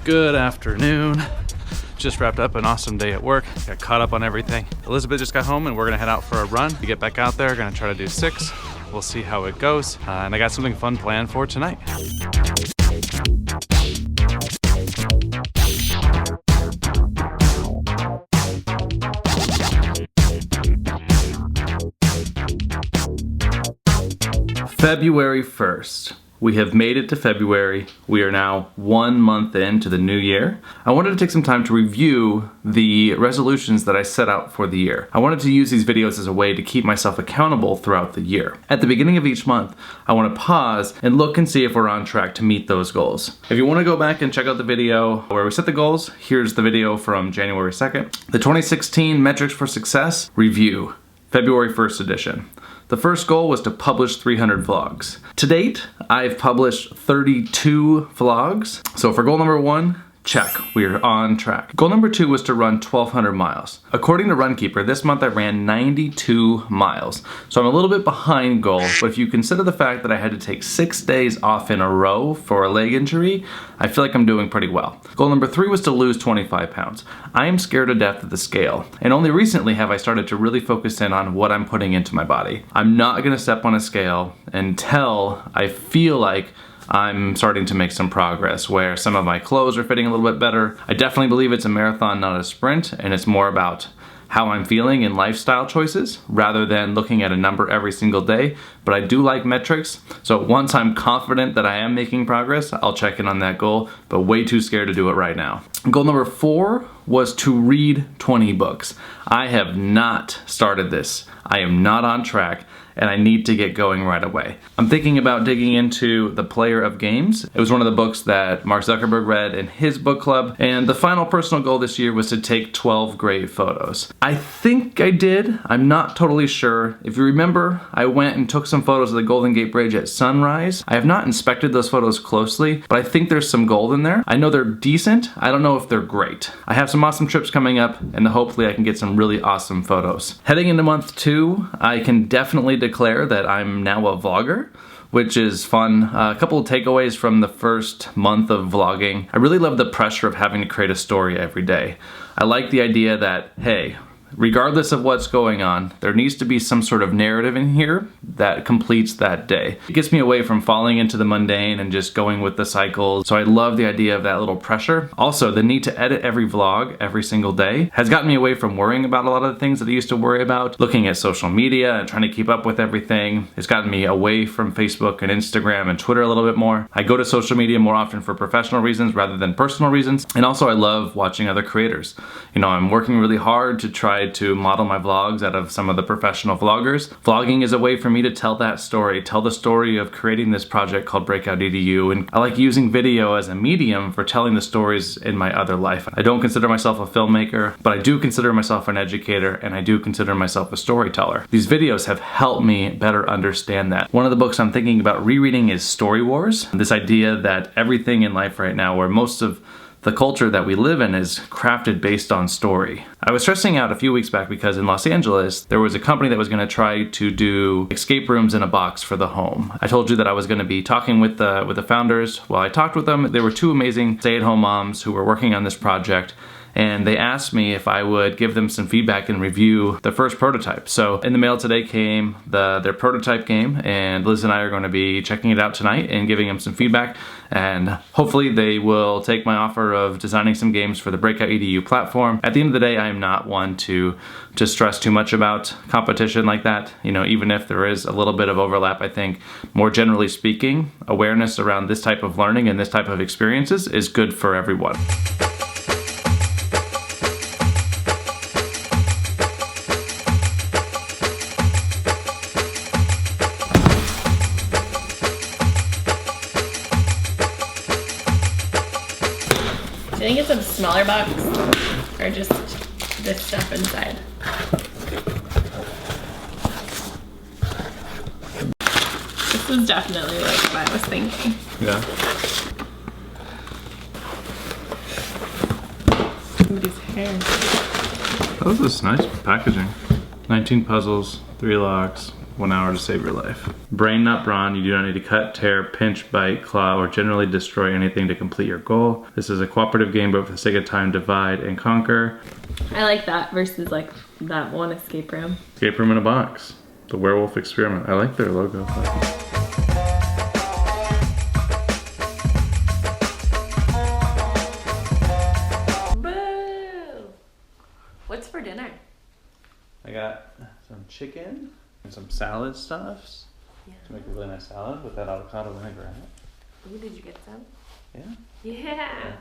Good afternoon. Just wrapped up an awesome day at work. Got caught up on everything. Elizabeth just got home and we're gonna head out for a run. We get back out there, gonna try to do 6. We'll see how it goes. And I got something fun planned for tonight. February 1st. We have made it to February. We are now 1 month into the new year. I wanted to take some time to review the resolutions that I set out for the year. I wanted to use these videos as a way to keep myself accountable throughout the year. At the beginning of each month, I want to pause and look and see if we're on track to meet those goals. If you want to go back and check out the video where we set the goals, here's the video from January 2nd. The 2016 Metrics for Success Review, February 1st edition. The first goal was to publish 300 vlogs. To date, I've published 32 vlogs. So for goal number 1, check, we're on track. Goal number 2 was to run 1,200 miles. According to Runkeeper, this month I ran 92 miles. So I'm a little bit behind goal, but if you consider the fact that I had to take 6 days off in a row for a leg injury, I feel like I'm doing pretty well. Goal number 3 was to lose 25 pounds. I am scared to death of the scale, and only recently have I started to really focus in on what I'm putting into my body. I'm not gonna step on a scale until I feel like I'm starting to make some progress where some of my clothes are fitting a little bit better. I definitely believe it's a marathon, not a sprint, and it's more about how I'm feeling in lifestyle choices rather than looking at a number every single day. But I do like metrics, so once I'm confident that I am making progress, I'll check in on that goal, but way too scared to do it right now. Goal number 4 was to read 20 books. I have not started this. I am not on track, and I need to get going right away. I'm thinking about digging into The Player of Games. It was one of the books that Mark Zuckerberg read in his book club, and the final personal goal this year was to take 12 great photos. I think I did. I'm not totally sure. If you remember, I went and took some photos of the Golden Gate Bridge at sunrise. I have not inspected those photos closely, but I think there's some gold in there. I know they're decent. I don't know if they're great. I have some awesome trips coming up, and hopefully I can get some really awesome photos. Heading into month 2, I can definitely declare that I'm now a vlogger, which is fun. A couple of takeaways from the first month of vlogging. I really love the pressure of having to create a story every day. I like the idea that, hey, regardless of what's going on, there needs to be some sort of narrative in here that completes that day. It gets me away from falling into the mundane and just going with the cycles. So I love the idea of that little pressure. Also, the need to edit every vlog every single day has gotten me away from worrying about a lot of the things that I used to worry about. Looking at social media and trying to keep up with everything. It's gotten me away from Facebook and Instagram and Twitter a little bit more. I go to social media more often for professional reasons rather than personal reasons. And also I love watching other creators. You know, I'm working really hard to try to model my vlogs out of some of the professional vloggers. Vlogging is a way for me to tell that story, tell the story of creating this project called Breakout EDU, and I like using video as a medium for telling the stories in my other life. I don't consider myself a filmmaker, but I do consider myself an educator, and I do consider myself a storyteller. These videos have helped me better understand that. One of the books I'm thinking about rereading is Story Wars. This idea that everything in life right now, where most of the culture that we live in is crafted based on story. I was stressing out a few weeks back because in Los Angeles, there was a company that was gonna try to do escape rooms in a box for the home. I told you that I was gonna be talking with the founders. While I talked with them, there were 2 amazing stay-at-home moms who were working on this project, and they asked me if I would give them some feedback and review the first prototype. So in the mail today came their prototype game, and Liz and I are going to be checking it out tonight and giving them some feedback, and hopefully they will take my offer of designing some games for the Breakout EDU platform. At the end of the day, I am not one to stress too much about competition like that. You know, even if there is a little bit of overlap, I think more generally speaking, awareness around this type of learning and this type of experiences is good for everyone. Do you think it's a smaller box or just this stuff inside? This is definitely like what I was thinking. Yeah. Somebody's hair. Oh, this is nice packaging. 19 puzzles, 3 locks, 1 hour to save your life. Brain Nut Brawn, you do not need to cut, tear, pinch, bite, claw, or generally destroy anything to complete your goal. This is a cooperative game, but for the sake of time, divide and conquer. I like that versus like that one escape room. Escape room in a box. The Werewolf Experiment. I like their logo. Boo! What's for dinner? I got some chicken and some salad stuffs to make a really nice salad with that avocado vinaigrette. Ooh, did you get some? Yeah. Yeah.